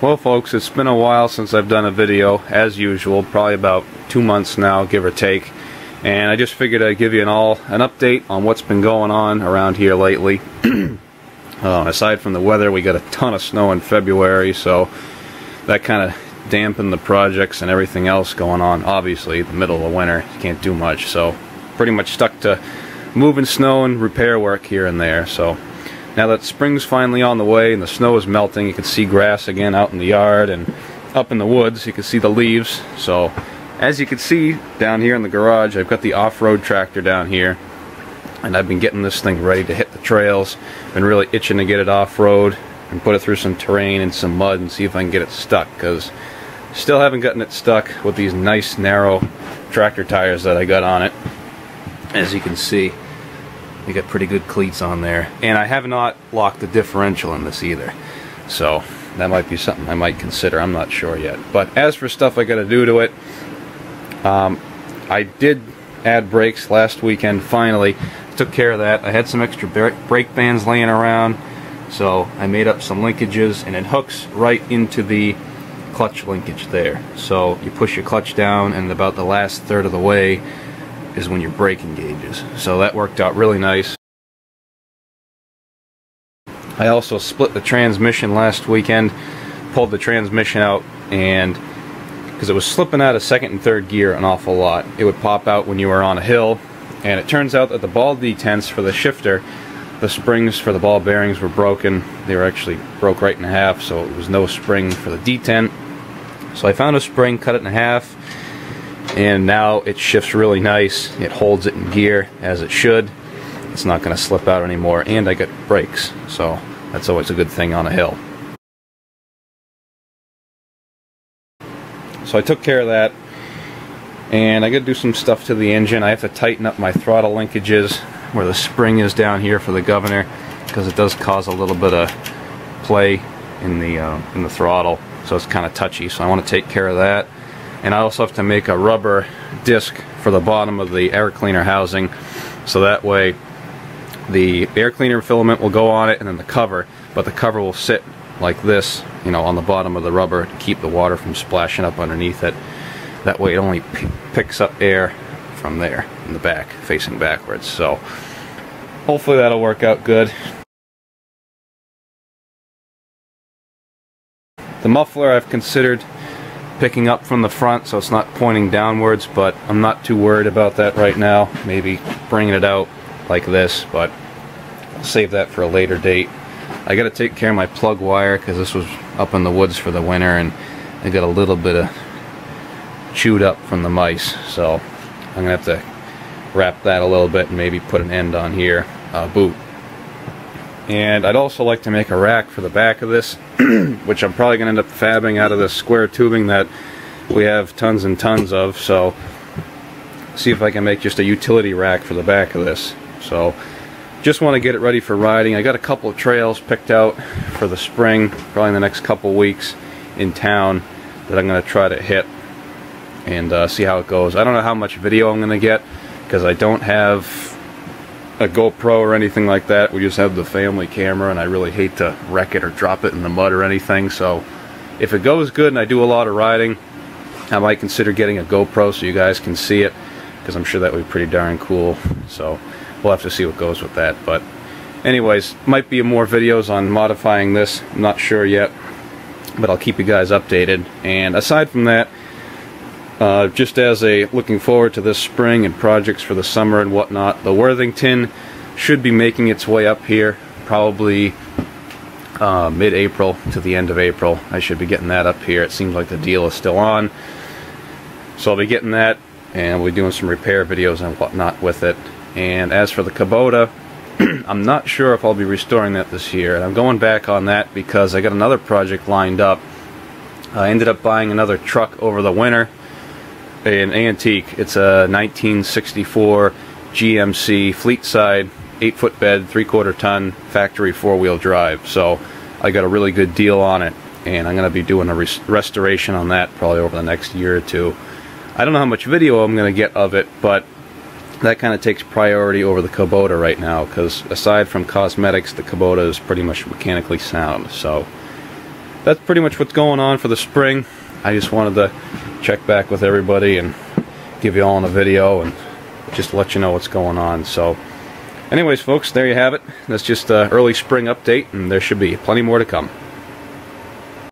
Well folks, it's been a while since I've done a video, as usual, probably about 2 months now, give or take. And I just figured I'd give you an update on what's been going on around here lately. Aside from the weather, we got a ton of snow in February, so that kind of dampened the projects and everything else going on. Obviously, the middle of the winter, you can't do much, so pretty much stuck to moving snow and repair work here and there. So now that spring's finally on the way and the snow is melting, you can see grass again out in the yard, and up in the woods you can see the leaves. So as you can see down here in the garage, I've got the off-road tractor down here, and I've been getting this thing ready to hit the trails. Been really itching to get it off-road and put it through some terrain and some mud and see if I can get it stuck, because still haven't gotten it stuck with these nice narrow tractor tires that I got on it. As you can see, we got pretty good cleats on there, and I have not locked the differential in this either, so that might be something I might consider. I'm not sure yet. But as for stuff I got to do to it, I did add brakes last weekend. Finally took care of that. I had some extra brake bands laying around, so I made up some linkages, and it hooks right into the clutch linkage there. So you push your clutch down, and about the last third of the way is when your brake engages. So that worked out really nice. I also split the transmission last weekend, pulled the transmission out, and because it was slipping out of second and third gear an awful lot. It would pop out when you were on a hill, and it turns out that the ball detents for the shifter, the springs for the ball bearings were broken. They were actually broke right in half, so it was no spring for the detent. So I found a spring, cut it in half, and now it shifts really nice. It holds it in gear as it should. It's not going to slip out anymore, and I got brakes, so that's always a good thing on a hill. So I took care of that, and I got to do some stuff to the engine. I have to tighten up my throttle linkages where the spring is down here for the governor, because it does cause a little bit of play in the throttle, so it's kind of touchy. So I want to take care of that. And I also have to make a rubber disc for the bottom of the air cleaner housing, so that way the air cleaner filament will go on it and then the cover, but the cover will sit like this, you know, on the bottom of the rubber to keep the water from splashing up underneath it. That way it only picks up air from there in the back, facing backwards. So hopefully that'll work out good. The muffler I've considered picking up from the front so it's not pointing downwards, but I'm not too worried about that right now. Maybe bringing it out like this, but I'll save that for a later date. I got to take care of my plug wire because this was up in the woods for the winter, and I got a little bit of chewed up from the mice, so I'm gonna have to wrap that a little bit and maybe put an end on here, boot. And I'd also like to make a rack for the back of this, which I'm probably going to end up fabbing out of this square tubing that we have tons and tons of. So see if I can make just a utility rack for the back of this. So just want to get it ready for riding. I got a couple of trails picked out for the spring, probably in the next couple of weeks in town, that I'm going to try to hit and see how it goes. I don't know how much video I'm going to get because I don't have a GoPro or anything like that. We just have the family camera, and I really hate to wreck it or drop it in the mud or anything. So if it goes good and I do a lot of riding, I might consider getting a GoPro so you guys can see it, because I'm sure that would be pretty darn cool. So we'll have to see what goes with that. But anyways, might be more videos on modifying this. I'm not sure yet, but I'll keep you guys updated. And aside from that, just as a looking forward to this spring and projects for the summer and whatnot, the Worthington should be making its way up here probably mid-April to the end of April. I should be getting that up here. It seems like the deal is still on, so I'll be getting that, and we'll be doing some repair videos and whatnot with it. And as for the Kubota, I'm not sure if I'll be restoring that this year, and I'm going back on that because I got another project lined up. I ended up buying another truck over the winter, an antique. It's a 1964 GMC fleet side, 8-foot bed, 3/4 ton, factory 4-wheel drive. So I got a really good deal on it, and I'm going to be doing a restoration on that probably over the next year or two. I don't know how much video I'm going to get of it, but that kind of takes priority over the Kubota right now, because aside from cosmetics, the Kubota is pretty much mechanically sound. So that's pretty much what's going on for the spring. I just wanted to check back with everybody and give you all in a video and just let you know what's going on. So anyways folks, there you have it. That's just an early spring update, and there should be plenty more to come.